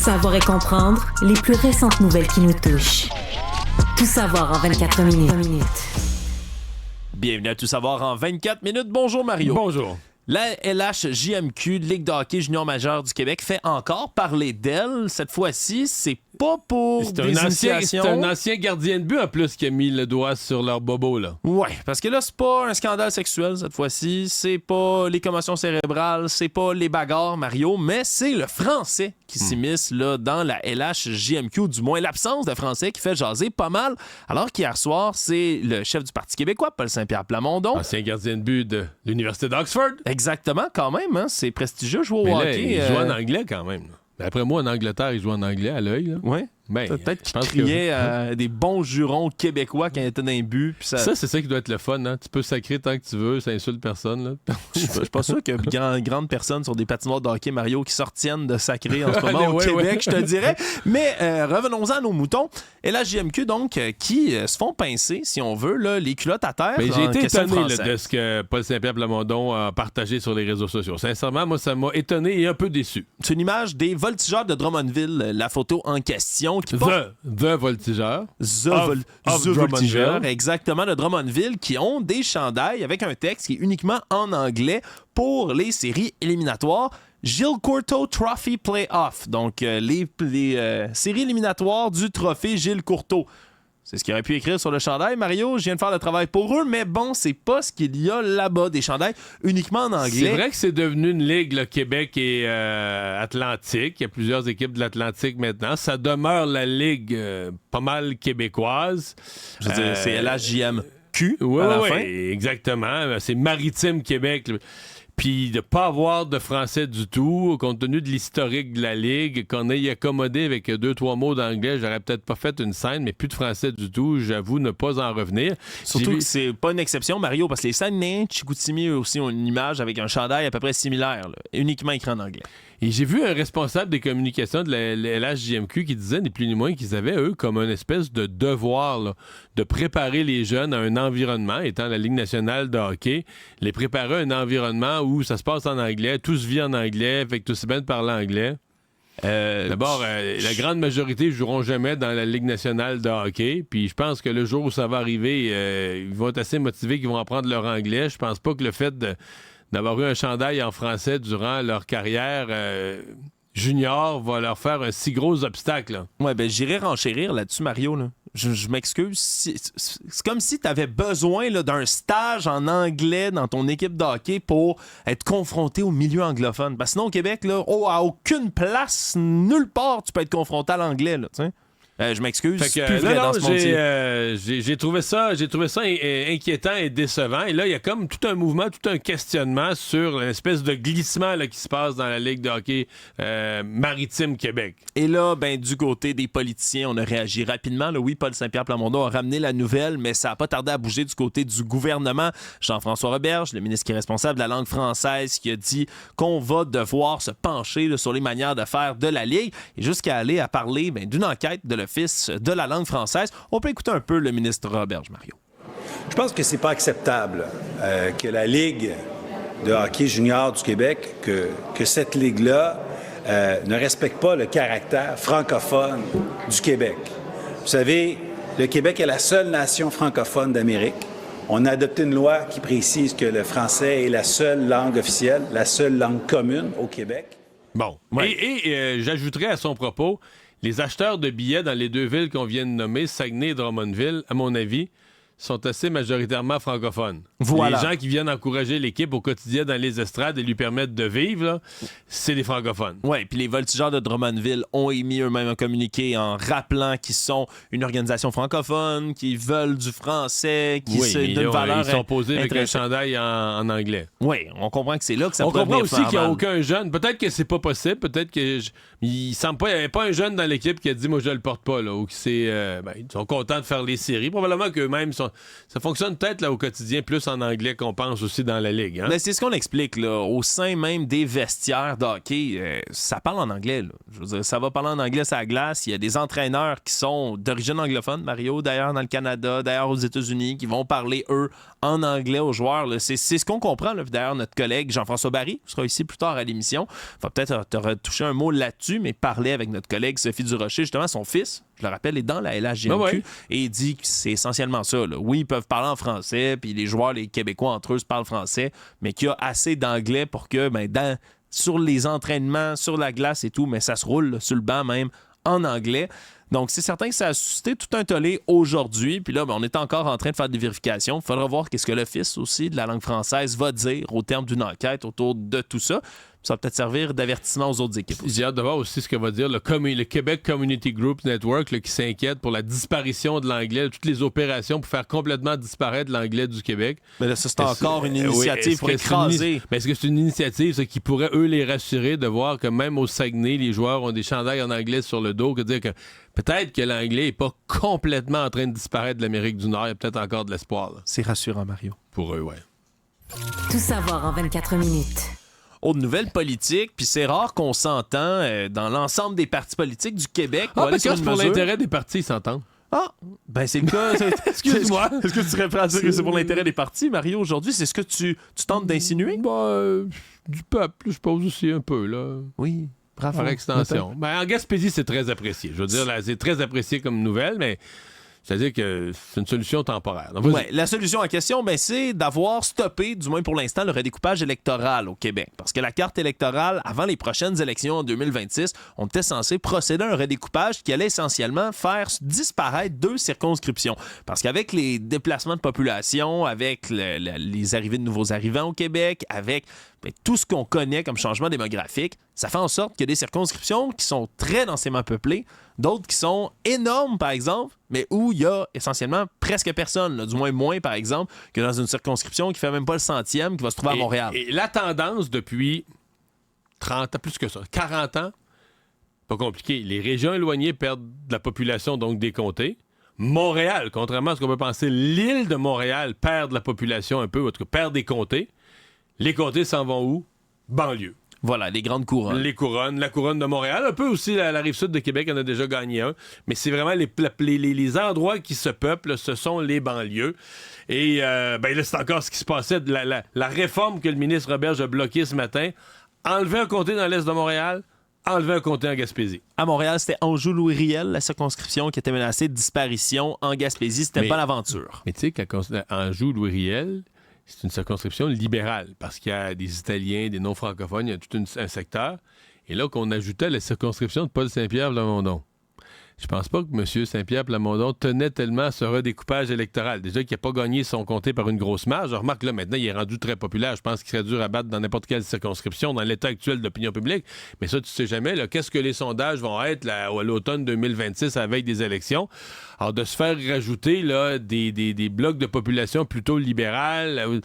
savoir et comprendre les plus récentes nouvelles qui nous touchent. Tout savoir en 24 minutes. Bienvenue à Tout savoir en 24 minutes. Bonjour Mario. Bonjour. La LHJMQ, Ligue de hockey junior majeur du Québec, fait encore parler d'elle. Cette fois-ci, c'est pas pour C'est des initiations. C'est un ancien gardien de but en plus qui a mis le doigt sur leur bobo, là. Ouais, parce que là, c'est pas un scandale sexuel cette fois-ci, c'est pas les commotions cérébrales, c'est pas les bagarres, Mario, mais c'est le français qui s'immisce là, dans la LHJMQ, du moins l'absence de français qui fait jaser pas mal. Alors qu'hier soir, c'est le chef du Parti québécois, Paul Saint-Pierre Plamondon. Ancien gardien de but de l'Université d'Oxford. Exactement, quand même, hein, c'est prestigieux jouer au Mais là, hockey. il joue en anglais quand même. D'après moi, en Angleterre, il joue en anglais à l'œil, là. Oui. Ben, peut-être qu'il criait des bons jurons québécois quand il était dans un but. Ça, c'est ça qui doit être le fun, hein? Tu peux sacrer tant que tu veux, ça insulte personne, là. Je suis pas sûr qu'il y a grandes personnes sur des patinoires de hockey, Mario, qui sortiennent de sacrer en ce moment au Québec, je te dirais. Mais revenons-en à nos moutons. Et la JMQ, donc, qui se font pincer, si on veut, là, les culottes à terre. J'ai été étonné là, de ce que Paul Saint-Pierre Plamondon a partagé sur les réseaux sociaux. Sincèrement, moi, ça m'a étonné et un peu déçu. C'est une image des voltigeurs de Drummondville, la photo en question. Qui The Voltigeur. The Voltigeur, exactement, de Drummondville, qui ont des chandails avec un texte qui est uniquement en anglais pour les séries éliminatoires. Gilles Courteau Trophy Playoff, donc les séries éliminatoires du trophée Gilles Courteau. C'est ce qu'il aurait pu écrire sur le chandail, Mario. Je viens de faire le travail pour eux, mais bon, c'est pas ce qu'il y a là-bas, des chandails uniquement en anglais. C'est vrai que c'est devenu une ligue, le Québec et Atlantique. Il y a plusieurs équipes de l'Atlantique maintenant. Ça demeure la ligue pas mal québécoise. Je veux dire, c'est LHJMQ à la fin. Exactement. C'est Maritime Québec. Puis de ne pas avoir de français du tout, compte tenu de l'historique de la Ligue, qu'on ait accommodé avec 2-3 mots d'anglais, j'aurais peut-être pas fait une scène, mais plus de français du tout, j'avoue ne pas en revenir. Surtout que c'est pas une exception, Mario, parce que les Saguenayens de Chicoutimi aussi ont une image avec un chandail à peu près similaire, là, uniquement écrit en anglais. Et j'ai vu un responsable des communications de la LHJMQ qui disait, ni plus ni moins, qu'ils avaient, eux, comme une espèce de devoir là, de préparer les jeunes à un environnement, étant la Ligue nationale de hockey, les préparer à un environnement où ça se passe en anglais, tout se vit en anglais, fait que tout c'est bien de parler anglais. D'abord, la grande majorité ne joueront jamais dans la Ligue nationale de hockey, puis je pense que le jour où ça va arriver, ils vont être assez motivés qu'ils vont apprendre leur anglais. Je pense pas que le fait d'avoir eu un chandail en français durant leur carrière junior va leur faire un si gros obstacle. Ouais, ben j'irai renchérir là-dessus, Mario. Là. Je m'excuse. C'est comme si tu avais besoin là, d'un stage en anglais dans ton équipe de hockey pour être confronté au milieu anglophone. Parce que sinon, au Québec, là, à aucune place, nulle part, tu peux être confronté à l'anglais. Là, je m'excuse. C'est plus vrai dans ce monde-ci. J'ai trouvé ça inquiétant et décevant. Et là, il y a comme tout un mouvement, tout un questionnement sur l'espèce de glissement là, qui se passe dans la Ligue de hockey Maritime Québec. Et là, ben, du côté des politiciens, on a réagi rapidement. Là, oui, Paul Saint-Pierre Plamondon a ramené la nouvelle, mais ça n'a pas tardé à bouger du côté du gouvernement. Jean-François Roberge, le ministre qui est responsable de la langue française, qui a dit qu'on va devoir se pencher là, sur les manières de faire de la Ligue et jusqu'à aller à parler d'une enquête de l'Office de la langue française. On peut écouter un peu le ministre Roberge, Mario. Je pense que c'est pas acceptable que la Ligue de hockey junior du Québec, que cette Ligue-là ne respecte pas le caractère francophone du Québec. Vous savez, le Québec est la seule nation francophone d'Amérique. On a adopté une loi qui précise que le français est la seule langue officielle, la seule langue commune au Québec. Bon. Ouais. Et j'ajouterais à son propos, les acheteurs de billets dans les deux villes qu'on vient de nommer, Saguenay et Drummondville, à mon avis, sont assez majoritairement francophones. Voilà. Les gens qui viennent encourager l'équipe au quotidien dans les estrades et lui permettre de vivre, là, c'est des francophones. Oui, puis les voltigeurs de Drummondville ont émis eux-mêmes un communiqué en rappelant qu'ils sont une organisation francophone, qu'ils veulent du français, qui se d'une valeur. Ils sont posés avec un chandail en anglais. Oui, on comprend que c'est là que ça on peut comprend aussi qu'il n'y a mal. aucun jeune. Peut-être que c'est pas possible. Peut-être que il semble pas, il n'y a pas un jeune dans l'équipe qui a dit moi je le porte pas là, ou qui ils sont contents de faire les séries. Probablement qu'eux-mêmes ça fonctionne peut-être là au quotidien plus en anglais qu'on pense aussi dans la ligue. Hein? Mais c'est ce qu'on explique là, au sein même des vestiaires de hockey, ça parle en anglais. Là. Je veux dire, ça va parler en anglais sur la glace. Il y a des entraîneurs qui sont d'origine anglophone, Mario, d'ailleurs dans le Canada, d'ailleurs aux États-Unis, qui vont parler eux en anglais aux joueurs. Là. C'est ce qu'on comprend. Là. D'ailleurs, notre collègue Jean-François Barry sera ici plus tard à l'émission. Va peut-être te retoucher un mot là-dessus, mais parler avec notre collègue Sophie Durocher, justement, son fils, je le rappelle, est dans la LHJMQ, et il dit que c'est essentiellement ça. Là. Oui, ils peuvent parler en français, puis les joueurs, les Québécois entre eux, se parlent français, mais qu'il y a assez d'anglais pour que, sur les entraînements, sur la glace et tout, mais ça se roule là, sur le banc même en anglais. Donc, c'est certain que ça a suscité tout un tollé aujourd'hui. Puis là, on est encore en train de faire des vérifications. Il faudra voir qu'est-ce que l'Office aussi de la langue française va dire au terme d'une enquête autour de tout ça. Ça va peut-être servir d'avertissement aux autres équipes. J'ai hâte de voir aussi ce que va dire le Québec Community Group Network là, qui s'inquiète pour la disparition de l'anglais, toutes les opérations pour faire complètement disparaître l'anglais du Québec. Mais là, ça, c'est encore une initiative pour écraser. Mais est-ce que c'est une initiative ça, qui pourrait, eux, les rassurer de voir que même au Saguenay, les joueurs ont des chandails en anglais sur le dos, que dire que peut-être que l'anglais n'est pas complètement en train de disparaître de l'Amérique du Nord. Il y a peut-être encore de l'espoir. Là. C'est rassurant, Mario. Pour eux, ouais. Tout savoir en 24 minutes. Autre nouvelle politique, puis c'est rare qu'on s'entend dans l'ensemble des partis politiques du Québec. Parce que c'est pour l'intérêt des partis, ils s'entendent. Ah, ben c'est le cas. Excuse-moi. Est-ce que tu serais prêt à dire que c'est pour l'intérêt des partis, Mario, aujourd'hui? C'est ce que tu tentes d'insinuer? Du peuple, je suppose aussi un peu, là. Oui, bravo. Par extension. En Gaspésie, c'est très apprécié. Je veux dire, là, c'est très apprécié comme nouvelle, mais... C'est-à-dire que c'est une solution temporaire. Donc, la solution en question, c'est d'avoir stoppé, du moins pour l'instant, le redécoupage électoral au Québec. Parce que la carte électorale, avant les prochaines élections en 2026, on était censé procéder à un redécoupage qui allait essentiellement faire disparaître 2 circonscriptions. Parce qu'avec les déplacements de population, avec les arrivées de nouveaux arrivants au Québec, avec tout ce qu'on connaît comme changement démographique, ça fait en sorte qu'il y a des circonscriptions qui sont très densément peuplées, d'autres qui sont énormes, par exemple, mais où il y a essentiellement presque personne, là, du moins, par exemple, que dans une circonscription qui fait même pas le 100e, qui va se trouver à Montréal. Et la tendance depuis 30 ans, plus que ça, 40 ans, pas compliqué, les régions éloignées perdent de la population, donc des comtés. Montréal, contrairement à ce qu'on peut penser, l'île de Montréal perd de la population un peu, en tout cas perd des comtés. Les comtés s'en vont où? Banlieue. Voilà, les grandes couronnes. Les couronnes, la couronne de Montréal, un peu aussi la Rive-Sud de Québec en a déjà gagné un, mais c'est vraiment les endroits qui se peuplent, ce sont les banlieues. Et là, c'est encore ce qui se passait, la réforme que le ministre Roberge a bloquée ce matin, enlever un comté dans l'est de Montréal, enlever un comté en Gaspésie. À Montréal, c'était Anjou-Louis-Riel, la circonscription qui était menacée de disparition. En Gaspésie, c'était pas l'aventure. Mais tu sais qu'Anjou-Louis-Riel, c'est une circonscription libérale, parce qu'il y a des Italiens, des non-francophones, il y a tout un secteur. Et là, qu'on ajoutait la circonscription de Paul Saint-Pierre-Plamondon. Je pense pas que M. Saint-Pierre-Plamondon tenait tellement à ce redécoupage électoral. Déjà qu'il n'a pas gagné son comté par une grosse marge. Je remarque là, maintenant, il est rendu très populaire. Je pense qu'il serait dur à battre dans n'importe quelle circonscription, dans l'état actuel d'opinion publique. Mais ça, tu sais jamais. Là, qu'est-ce que les sondages vont être là, à l'automne 2026 à la veille des élections? Alors, de se faire rajouter là, des blocs de population plutôt libérales...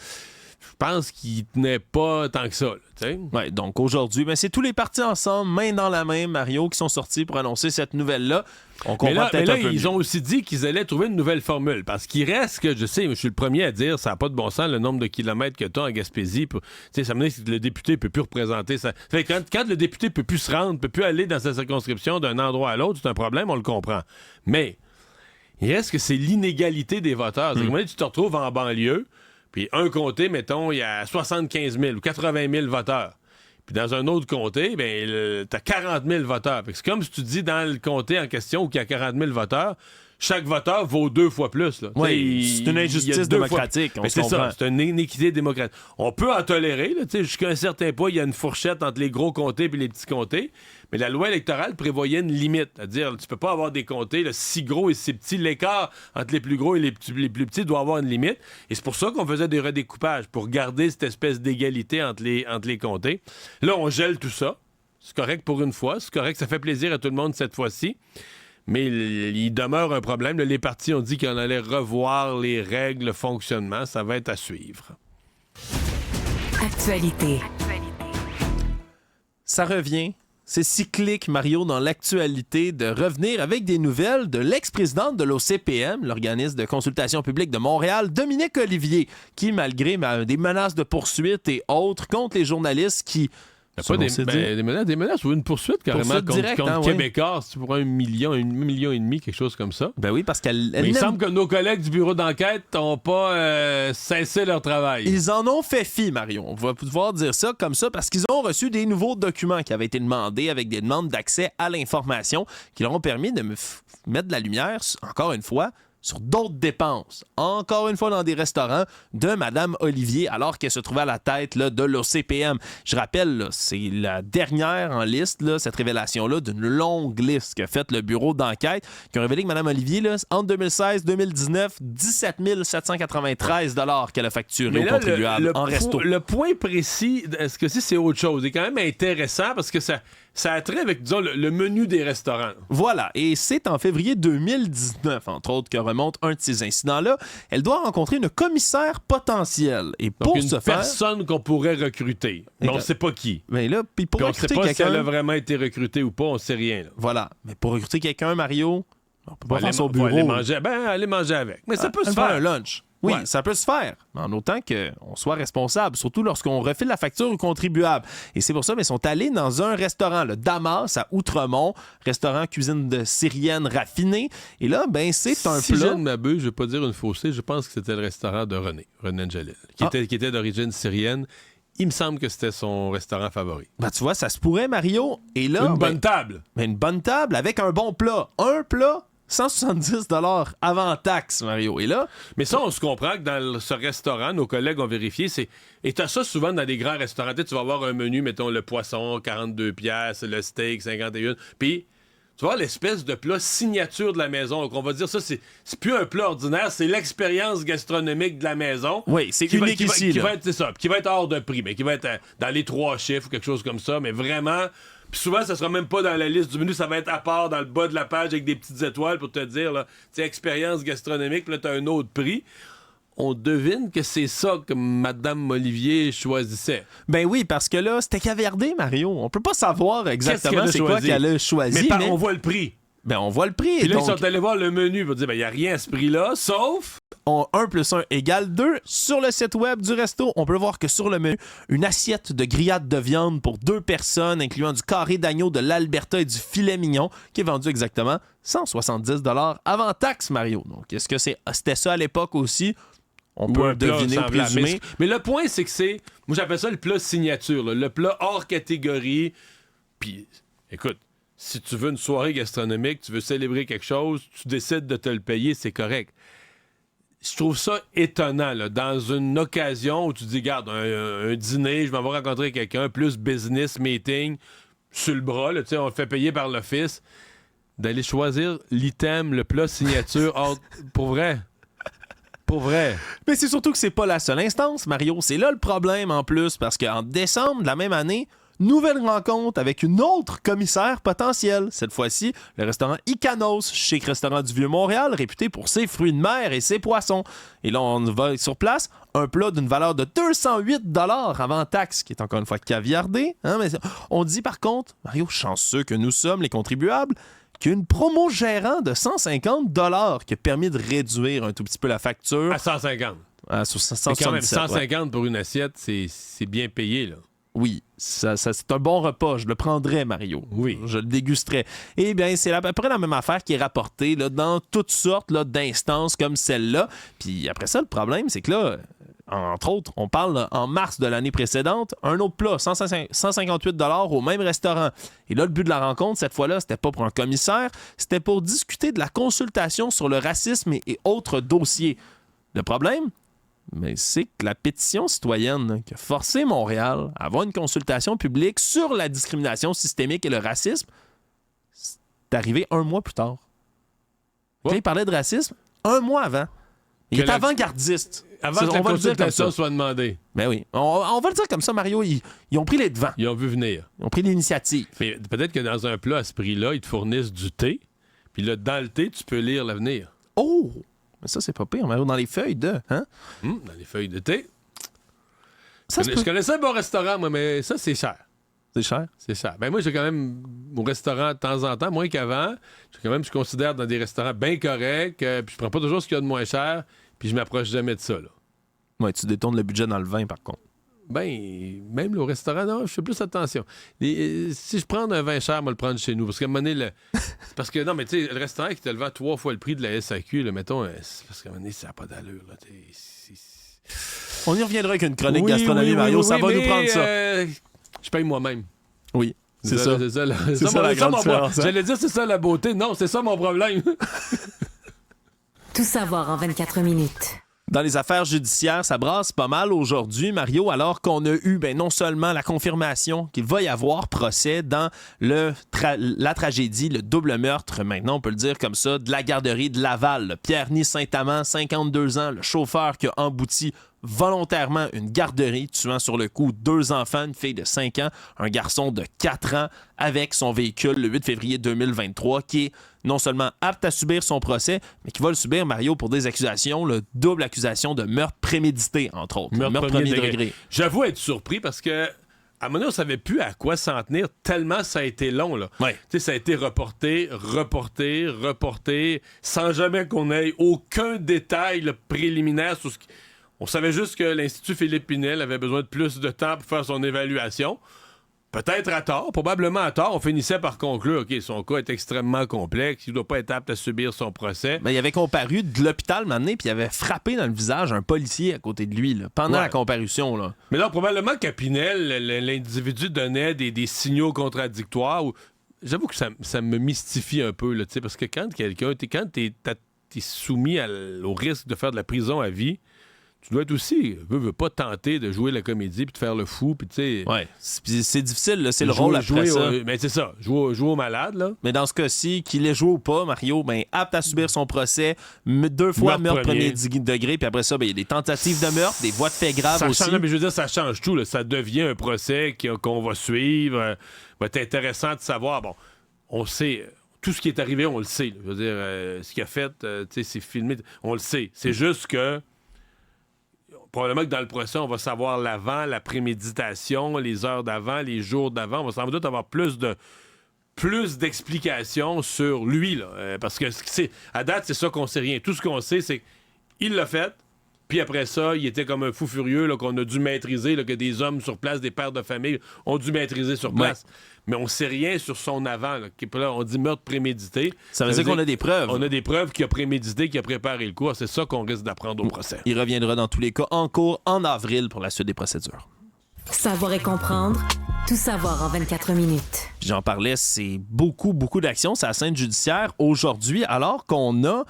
Je pense qu'il tenait pas tant que ça. Oui, donc aujourd'hui, c'est tous les partis ensemble, main dans la main, Mario, qui sont sortis pour annoncer cette nouvelle-là. On comprend peut-être un peu ils ont aussi dit qu'ils allaient trouver une nouvelle formule. Parce qu'il reste que, je sais, je suis le premier à dire, ça n'a pas de bon sens le nombre de kilomètres que tu as en Gaspésie. Ça me dit que le député ne peut plus représenter ça. Fait que quand le député ne peut plus se rendre, ne peut plus aller dans sa circonscription d'un endroit à l'autre, c'est un problème, on le comprend. Mais il reste que c'est l'inégalité des voteurs. C'est que tu te retrouves en banlieue, puis un comté, mettons, il y a 75 000 ou 80 000 voteurs. Puis dans un autre comté, t'as 40 000 voteurs. Fait que c'est comme si tu dis dans le comté en question où il y a 40 000 voteur, chaque voteur vaut 2 fois plus. Là. Oui, c'est une injustice démocratique. C'est ça, c'est une inéquité démocratique. On peut en tolérer, là, jusqu'à un certain point, il y a une fourchette entre les gros comtés et les petits comtés. Mais la loi électorale prévoyait une limite. C'est-à-dire, tu peux pas avoir des comtés là, si gros et si petits. L'écart entre les plus gros et les plus petits doit avoir une limite. Et c'est pour ça qu'on faisait des redécoupages, pour garder cette espèce d'égalité entre les comtés. Là, on gèle tout ça. C'est correct pour une fois. C'est correct, ça fait plaisir à tout le monde cette fois-ci. Mais il demeure un problème. Les partis ont dit qu'on allait revoir les règles, le fonctionnement. Ça va être à suivre. Actualité. Ça revient. C'est cyclique, Mario, dans l'actualité, de revenir avec des nouvelles de l'ex-présidente de l'OCPM, l'organisme de consultation publique de Montréal, Dominique Olivier, qui, malgré des menaces de poursuite et autres contre les journalistes qui Des menaces ou une poursuite carrément contre Québécois, c'est pour 1 million, 1,5 million, quelque chose comme ça. Ben oui, parce il semble que nos collègues du bureau d'enquête n'ont pas cessé leur travail. Ils en ont fait fi, Mario. On va pouvoir dire ça comme ça parce qu'ils ont reçu des nouveaux documents qui avaient été demandés avec des demandes d'accès à l'information qui leur ont permis de mettre de la lumière, encore une fois, sur d'autres dépenses, encore une fois dans des restaurants, de Mme Olivier, alors qu'elle se trouvait à la tête là, de l'OCPM. Je rappelle, là, c'est la dernière en liste, là, cette révélation-là, d'une longue liste qu'a faite le bureau d'enquête, qui a révélé que Mme Olivier, là, entre 2016 et 2019, 17 793 $ qu'elle a facturé aux contribuables en resto. Le point précis, est-ce que c'est autre chose? C'est quand même intéressant parce que ça a trait avec, disons, le menu des restaurants. Voilà, et c'est en février 2019, entre autres, que remonte un de ces incidents-là. Elle doit rencontrer une commissaire potentielle. Et pour donc, ce faire... personne qu'on pourrait recruter. Mais on ne sait pas qui. Mais là, puis pour recruter quelqu'un... On ne sait pas si elle a vraiment été recrutée ou pas, on ne sait rien. Là. Voilà, mais pour recruter quelqu'un, Mario, on peut pas faire son bureau. Aller manger avec. Mais ça peut se faire. Un lunch. Oui, ça peut se faire, en autant qu'on soit responsable, surtout lorsqu'on refile la facture au contribuable. Et c'est pour ça qu'ils sont allés dans un restaurant, le Damas, à Outremont, restaurant cuisine de syrienne raffinée. Et là, c'est un plat... Si je ne m'abuse, je ne vais pas dire une faussée, je pense que c'était le restaurant de René Angelil, qui était d'origine syrienne. Il me semble que c'était son restaurant favori. Tu vois, ça se pourrait, Mario. Et là, une bonne table. Une bonne table avec un bon plat. Un plat... 170 $ avant taxe, Mario. Et là... Mais ça, on se comprend que dans ce restaurant, nos collègues ont vérifié, et t'as ça souvent dans des grands restaurants. Tu vas avoir un menu, mettons, le poisson, 42 piastres, le steak, 51. Puis, tu vois, l'espèce de plat signature de la maison. Donc, on va dire ça, c'est plus un plat ordinaire, c'est l'expérience gastronomique de la maison. Oui, c'est unique ici. Qui va être hors de prix, mais qui va être dans les 3 chiffres ou quelque chose comme ça. Mais vraiment... Puis souvent, ça sera même pas dans la liste du menu, ça va être à part dans le bas de la page avec des petites étoiles pour te dire, là, expérience gastronomique, puis là, t'as un autre prix. On devine que c'est ça que Mme Olivier choisissait. Ben oui, parce que là, c'était caviardé, Mario. On peut pas savoir exactement c'est quoi qu'elle a choisi. Mais on voit le prix. Ben, on voit le prix. Puis là, ils sont allés voir le menu pour dire, il n'y a rien à ce prix-là, sauf... 1 + 1 = 2. Sur le site web du resto, on peut voir que sur le menu, une assiette de grillade de viande pour 2 personnes, incluant du carré d'agneau de l'Alberta et du filet mignon, qui est vendu exactement 170 $ avant taxe, Mario. Donc, est-ce que c'était ça à l'époque aussi? On peut deviner ou présumer. Mais le point, c'est que moi, j'appelle ça le plat signature, là, le plat hors catégorie. Puis, écoute, si tu veux une soirée gastronomique, tu veux célébrer quelque chose, tu décides de te le payer, c'est correct. Je trouve ça étonnant, là, dans une occasion où tu dis, regarde, un dîner, je m'en vais rencontrer quelqu'un, plus business meeting, sur le bras, là, on le fait payer par l'office, d'aller choisir l'item, le plat signature, pour vrai. Pour vrai. Mais c'est surtout que c'est pas la seule instance, Mario. C'est là le problème en plus, parce qu'en décembre de la même année, nouvelle rencontre avec une autre commissaire potentielle. Cette fois-ci, le restaurant Icanos, chic restaurant du Vieux-Montréal, réputé pour ses fruits de mer et ses poissons. Et là, on va sur place, un plat d'une valeur de 208 $ avant taxe, qui est encore une fois caviardé. Hein, mais on dit par contre, Mario, chanceux que nous sommes, les contribuables, qu'une promo gérant de 150 $ qui a permis de réduire un tout petit peu la facture. À 150. À 177, quand même, 150 pour une assiette, c'est bien payé, là. Oui, c'est un bon repas. Je le prendrais, Mario. Oui. Je le dégusterais. Eh bien, c'est à peu près la même affaire qui est rapportée là, dans toutes sortes là, d'instances comme celle-là. Puis après ça, le problème, c'est que là, entre autres, on parle en mars de l'année précédente, un autre plat, 158 $ au même restaurant. Et là, le but de la rencontre, cette fois-là, c'était pas pour un commissaire, c'était pour discuter de la consultation sur le racisme et autres dossiers. Le problème, mais c'est que la pétition citoyenne qui a forcé Montréal à avoir une consultation publique sur la discrimination systémique et le racisme, c'est arrivé 1 mois plus tard. Quand il parlait de racisme, 1 mois avant. Il est avant-gardiste. Avant que la consultation soit demandée. Ben oui. On va le dire comme ça, Mario. Ils ont pris les devants. Ils ont vu venir. Ils ont pris l'initiative. Mais peut-être que dans un plat à ce prix-là, ils te fournissent du thé. Puis là, dans le thé, tu peux lire l'avenir. Oh! Mais ça, c'est pas pire, Mario. Dans les feuilles de... Hein? Dans les feuilles de thé. Je connaissais un bon restaurant, moi, mais ça, c'est cher. C'est cher? C'est cher. Ben moi, j'ai quand même au restaurant de temps en temps, moins qu'avant. Je considère dans des restaurants bien corrects. Puis je prends pas toujours ce qu'il y a de moins cher. Puis je m'approche jamais de ça, là. Ouais, tu détournes le budget dans le vin, par contre. Ben, même le restaurant, non, je fais plus attention. Si je prends un vin cher, je vais le prendre chez nous. Parce qu'à un moment donné, parce que, non, mais tu sais, le restaurant qui te le vend 3 fois le prix de la SAQ, là, mettons, parce qu'à un moment donné, ça n'a pas d'allure. Là, On y reviendra avec une chronique gastronomie, Mario. Ça va nous prendre ça. Je paye moi-même. Oui, c'est ça. C'est ça la grande différence. J'allais dire, c'est ça la beauté. Non, c'est ça mon problème. Tout savoir en 24 minutes. Dans les affaires judiciaires, ça brasse pas mal aujourd'hui, Mario, alors qu'on a eu non seulement la confirmation qu'il va y avoir procès dans la tragédie, le double meurtre, maintenant on peut le dire comme ça, de la garderie de Laval. Pierre-Ny Saint-Amand, 52 ans, le chauffeur qui a embouti volontairement une garderie, tuant sur le coup 2 enfants, une fille de 5 ans, un garçon de 4 ans, avec son véhicule le 8 février 2023, qui est non seulement apte à subir son procès, mais qui va le subir, Mario, pour des accusations, double accusation de meurtre prémédité, entre autres. Meurtre premier degré. J'avoue être surpris parce que à un moment donné, on ne savait plus à quoi s'en tenir tellement ça a été long. Là. Ouais. Ça a été reporté, sans jamais qu'on ait aucun détail préliminaire sur ce qui... On savait juste que l'Institut Philippe Pinel avait besoin de plus de temps pour faire son évaluation. Peut-être à tort, probablement à tort. On finissait par conclure, OK, son cas est extrêmement complexe, il ne doit pas être apte à subir son procès. Mais il avait comparu de l'hôpital maintenant, puis il avait frappé dans le visage un policier à côté de lui, là, pendant la comparution. Là. Mais là, probablement qu'à Pinel, l'individu donnait des signaux contradictoires. J'avoue que ça me mystifie un peu, là, parce que quand t'es soumis au risque de faire de la prison à vie, tu dois être aussi, veux pas tenter de jouer la comédie puis de faire le fou, puis tu sais... Ouais, c'est difficile, là, c'est le rôle après ça. Mais c'est ça, jouer au malade, là. Mais dans ce cas-ci, qu'il ait joué ou pas, Mario, apte à subir son procès, 2 fois meurtre premier degré, puis après ça, il y a des tentatives de meurtre, des voies de fait graves aussi. Mais je veux dire, ça change tout, là. Ça devient un procès qu'on va suivre. Va être intéressant de savoir, on sait... Tout ce qui est arrivé, on le sait. Là. Je veux dire, ce qu'il a fait, c'est filmé, on le sait. C'est juste que probablement que dans le procès, on va savoir l'avant, la préméditation, les heures d'avant, les jours d'avant. On va sans doute avoir plus d'explications sur lui, là. Parce que à date, c'est ça qu'on sait rien. Tout ce qu'on sait, c'est qu'il l'a fait, puis après ça, il était comme un fou furieux là, qu'on a dû maîtriser, là, que des hommes sur place, des pères de famille, ont dû maîtriser sur place. Ouais. Mais on sait rien sur son avant. Là, on dit meurtre prémédité. Ça veut dire qu'on a des preuves. On a des preuves qu'il a prémédité, qu'il a préparé le coup. C'est ça qu'on risque d'apprendre au procès. Il reviendra dans tous les cas en cours en avril pour la suite des procédures. Savoir et comprendre. Tout savoir en 24 minutes. J'en parlais, c'est beaucoup d'actions. C'est la scène judiciaire aujourd'hui, alors qu'on a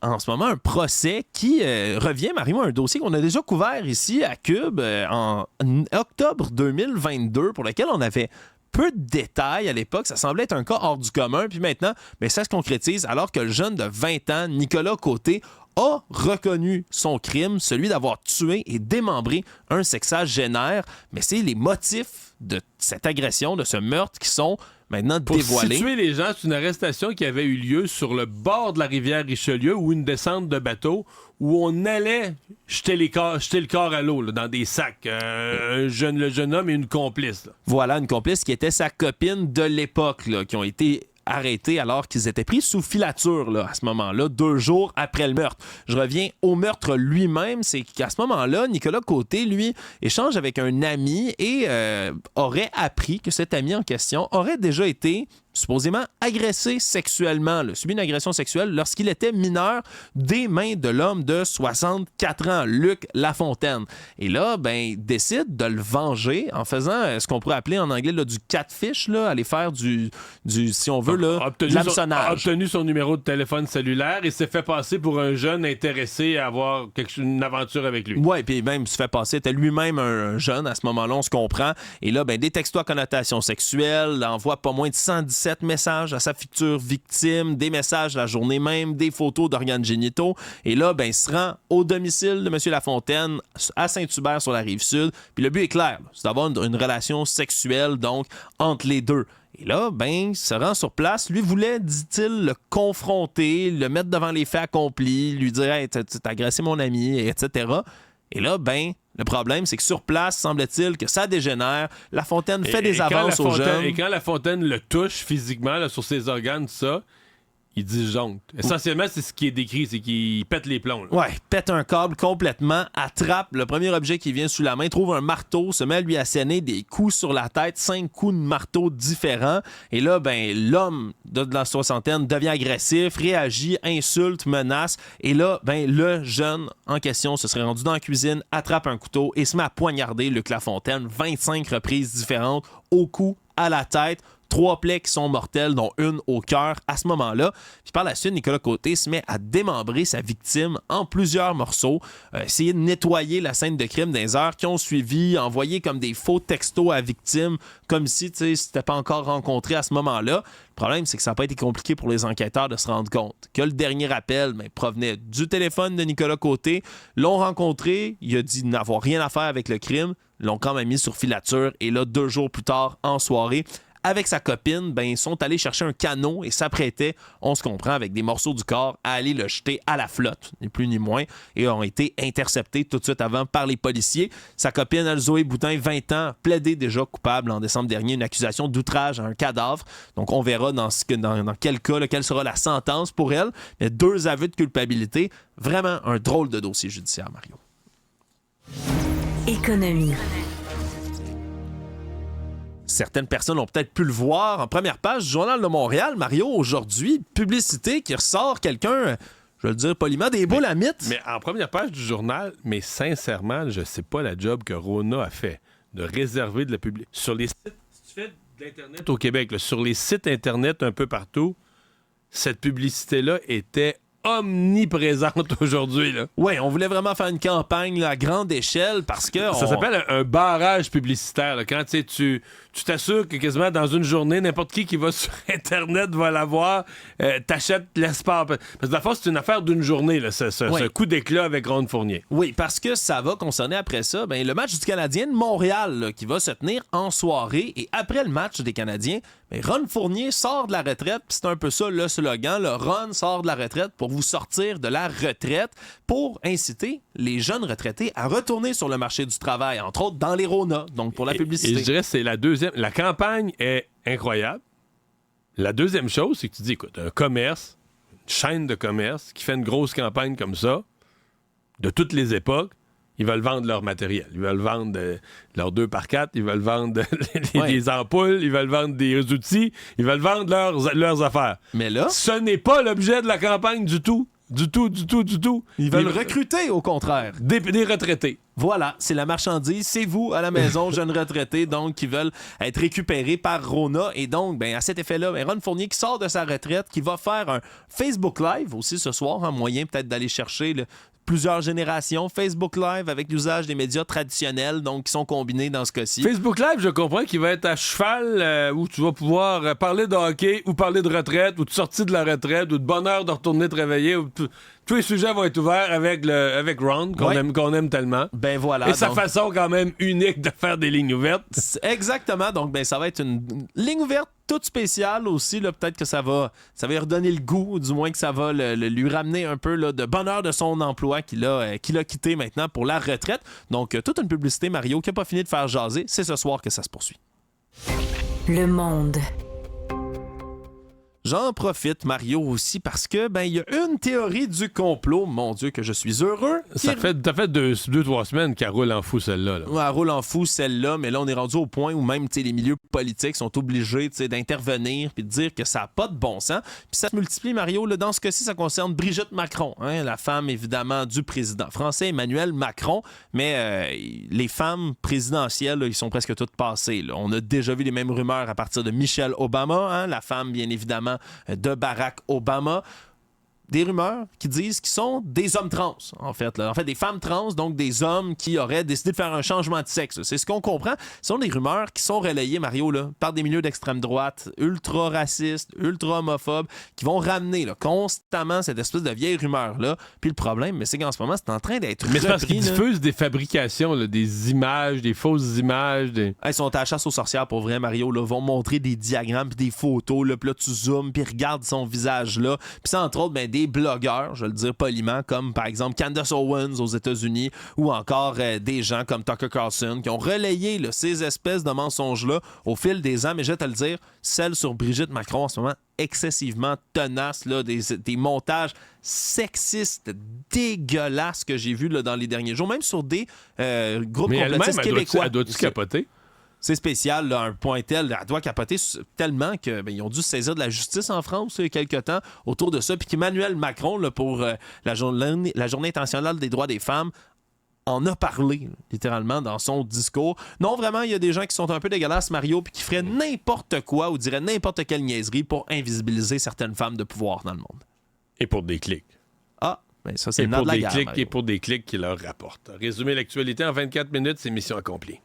en ce moment un procès qui revient, Mario, un dossier qu'on a déjà couvert ici à Cube en octobre 2022, pour lequel on avait peu de détails à l'époque. Ça semblait être un cas hors du commun. Puis maintenant, ça se concrétise alors que le jeune de 20 ans, Nicolas Côté, a reconnu son crime, celui d'avoir tué et démembré un sexagénaire. Mais c'est les motifs de cette agression, de ce meurtre qui sont maintenant dévoilés. Pour situer les gens, c'est une arrestation qui avait eu lieu sur le bord de la rivière Richelieu ou une descente de bateau où on allait jeter le corps à l'eau là, dans des sacs. Le jeune homme et une complice. Là. Voilà, une complice qui était sa copine de l'époque, là, qui ont été arrêtés alors qu'ils étaient pris sous filature là, à ce moment-là, 2 jours après le meurtre. Je reviens au meurtre lui-même, c'est qu'à ce moment-là, Nicolas Côté, lui, échange avec un ami et aurait appris que cet ami en question aurait déjà été supposément agressé sexuellement, subi une agression sexuelle lorsqu'il était mineur des mains de l'homme de 64 ans, Luc Lafontaine. Et là, il décide de le venger en faisant ce qu'on pourrait appeler en anglais là, du catfish, là, aller faire du si on veut, là, l'hameçonnage. A obtenu son numéro de téléphone cellulaire et s'est fait passer pour un jeune intéressé à avoir une aventure avec lui. Oui, puis même se fait passer, était lui-même un jeune à ce moment-là, on se comprend. Et là, des textos à connotation sexuelle, envoie pas moins de 117 messages à sa future victime, des messages la journée même, des photos d'organes génitaux. Et là, il se rend au domicile de M. Lafontaine à Saint-Hubert sur la Rive-Sud. Puis le but est clair, c'est d'avoir une relation sexuelle donc entre les deux. Et là, il se rend sur place. Lui voulait, dit-il, le confronter, le mettre devant les faits accomplis, lui dire hey, « t'as agressé mon ami », etc. Et là, le problème, c'est que sur place, semble-t-il que ça dégénère. Lafontaine fait des avances aux jeunes. Et quand Lafontaine le touche physiquement là, sur ses organes, ça, Il disjoncte. Essentiellement, c'est ce qui est décrit, c'est qu'il pète les plombs. Là. Ouais, pète un câble complètement, attrape le premier objet qui vient sous la main, trouve un marteau, se met à lui asséner des coups sur la tête, 5 coups de marteau différents. Et là, l'homme de la soixantaine devient agressif, réagit, insulte, menace. Et là, le jeune en question se serait rendu dans la cuisine, attrape un couteau et se met à poignarder Luc Lafontaine 25 reprises différentes, au cou, à la tête. 3 plaies qui sont mortelles, dont une au cœur à ce moment-là. Puis par la suite, Nicolas Côté se met à démembrer sa victime en plusieurs morceaux, essayer de nettoyer la scène de crime des heures qui ont suivi, envoyer comme des faux textos à la victime, comme si, tu sais, c'était pas encore rencontré à ce moment-là. Le problème, c'est que ça n'a pas été compliqué pour les enquêteurs de se rendre compte que le dernier appel provenait du téléphone de Nicolas Côté. L'ont rencontré, il a dit n'avoir rien à faire avec le crime, l'ont quand même mis sur filature et là, 2 jours plus tard, en soirée, avec sa copine, ils sont allés chercher un canot et s'apprêtaient, on se comprend, avec des morceaux du corps, à aller le jeter à la flotte, ni plus ni moins, et ont été interceptés tout de suite avant par les policiers. Sa copine, Zoé Boutin, 20 ans, plaidait déjà coupable en décembre dernier une accusation d'outrage à un cadavre. Donc on verra dans quel cas, quelle sera la sentence pour elle. Mais 2 aveux de culpabilité, vraiment un drôle de dossier judiciaire, Mario. Économie. Certaines personnes ont peut-être pu le voir en première page du Journal de Montréal. Mario, aujourd'hui, publicité qui ressort quelqu'un, je vais le dire poliment, des boules à mythes. Mais en première page du journal, mais sincèrement, je sais pas la job que Rona a fait de réserver de la publicité. Sur les sites, si tu fais de l'Internet au Québec, là, sur les sites Internet un peu partout, cette publicité-là était omniprésente aujourd'hui. Oui, on voulait vraiment faire une campagne à grande échelle parce que... Ça s'appelle un barrage publicitaire. Là. Quand tu t'assures que quasiment dans une journée, n'importe qui va sur Internet va l'avoir, t'achètes l'espace. Parce que de la fois, c'est une affaire d'une journée, là, ce coup d'éclat avec Ron Fournier. Oui, parce que ça va concerner après ça le match du Canadien de Montréal là, qui va se tenir en soirée. Et après le match des Canadiens, Ron Fournier sort de la retraite. Puis c'est un peu ça le slogan. Ron sort de la retraite pour vous sortir de la retraite, pour inciter les jeunes retraités à retourner sur le marché du travail, entre autres dans les RONA, donc pour la publicité. Et je dirais que c'est la deuxième. La campagne est incroyable. La deuxième chose, c'est que tu dis, écoute, un commerce, une chaîne de commerce qui fait une grosse campagne comme ça, de toutes les époques, ils veulent vendre leur matériel. Ils veulent vendre leurs 2x4, ils veulent vendre des ampoules, ils veulent vendre des outils, ils veulent vendre leurs affaires. Mais là... Ce n'est pas l'objet de la campagne du tout. Du tout. Ils veulent recruter, au contraire. Des retraités. Voilà, c'est la marchandise. C'est vous, à la maison, jeunes retraités, donc, qui veulent être récupérés par Rona. Et donc, à cet effet-là, Ron Fournier qui sort de sa retraite, qui va faire un Facebook Live aussi ce soir, un moyen peut-être d'aller chercher plusieurs générations. Facebook Live avec l'usage des médias traditionnels, donc qui sont combinés dans ce cas-ci. Facebook Live, je comprends qu'il va être à cheval où tu vas pouvoir parler de hockey ou parler de retraite ou de sortie de la retraite ou de bonheur de retourner travailler. Tous les sujets vont être ouverts avec Ron, qu'on aime tellement. Voilà. Et sa façon quand même unique de faire des lignes ouvertes. Exactement. Donc, ça va être une ligne ouverte toute spéciale aussi. Là, peut-être que ça va lui redonner le goût, ou du moins que ça va lui ramener un peu de bonheur de son emploi qu'il a quitté maintenant pour la retraite. Donc, toute une publicité, Mario, qui n'a pas fini de faire jaser. C'est ce soir que ça se poursuit. Le Monde. J'en profite, Mario, aussi, parce que il y a une théorie du complot, mon Dieu, que je suis heureux. Ça fait 2-3 semaines qu'elle roule en fou, celle-là. Ouais, elle roule en fou, celle-là, mais là, on est rendu au point où même les milieux politiques sont obligés d'intervenir puis de dire que ça n'a pas de bon sens. Puis ça se multiplie, Mario. Là, dans ce cas-ci, ça concerne Brigitte Macron, la femme, évidemment, du président français, Emmanuel Macron. Mais les femmes présidentielles, là, ils sont presque toutes passées. Là. On a déjà vu les mêmes rumeurs à partir de Michelle Obama, la femme, bien évidemment, de Barack Obama. Des rumeurs qui disent qu'ils sont des hommes trans, en fait. Là. En fait, des femmes trans, donc des hommes qui auraient décidé de faire un changement de sexe. C'est ce qu'on comprend. Ce sont des rumeurs qui sont relayées, Mario, là, par des milieux d'extrême droite, ultra racistes, ultra homophobes, qui vont ramener constamment cette espèce de vieille rumeur-là. Puis le problème, c'est qu'en ce moment, c'est en train d'être repris. Mais c'est parce qu'ils diffusent des fabrications, là, des images, des fausses images. Ils sont à la chasse aux sorcières, pour vrai, Mario. Là, vont montrer des diagrammes puis des photos. Là, puis là, tu zoomes puis regardes son visage là. Puis c'est entre autres, des des blogueurs, je vais le dire poliment, comme par exemple Candace Owens aux États-Unis ou encore des gens comme Tucker Carlson qui ont relayé là, ces espèces de mensonges-là au fil des ans. Mais je vais te le dire, celle sur Brigitte Macron en ce moment, excessivement tenace, là, des montages sexistes dégueulasses que j'ai vus là, dans les derniers jours, même sur des groupes complotistes québécois. Elle doit-tu capoter? C'est spécial, là, un point tel, elle doit capoter tellement qu'ils ont dû se saisir de la justice en France il y a quelques temps autour de ça, puis qu'Emmanuel Macron, là, pour la Journée internationale des droits des femmes, en a parlé, littéralement, dans son discours. Non, vraiment, il y a des gens qui sont un peu dégueulasses, Mario, puis qui feraient n'importe quoi ou diraient n'importe quelle niaiserie pour invisibiliser certaines femmes de pouvoir dans le monde. Et pour des clics. Ah, ben ça, c'est le nerf de la guerre, Et pour des clics qui leur rapportent. Résumer l'actualité en 24 minutes, c'est mission accomplie.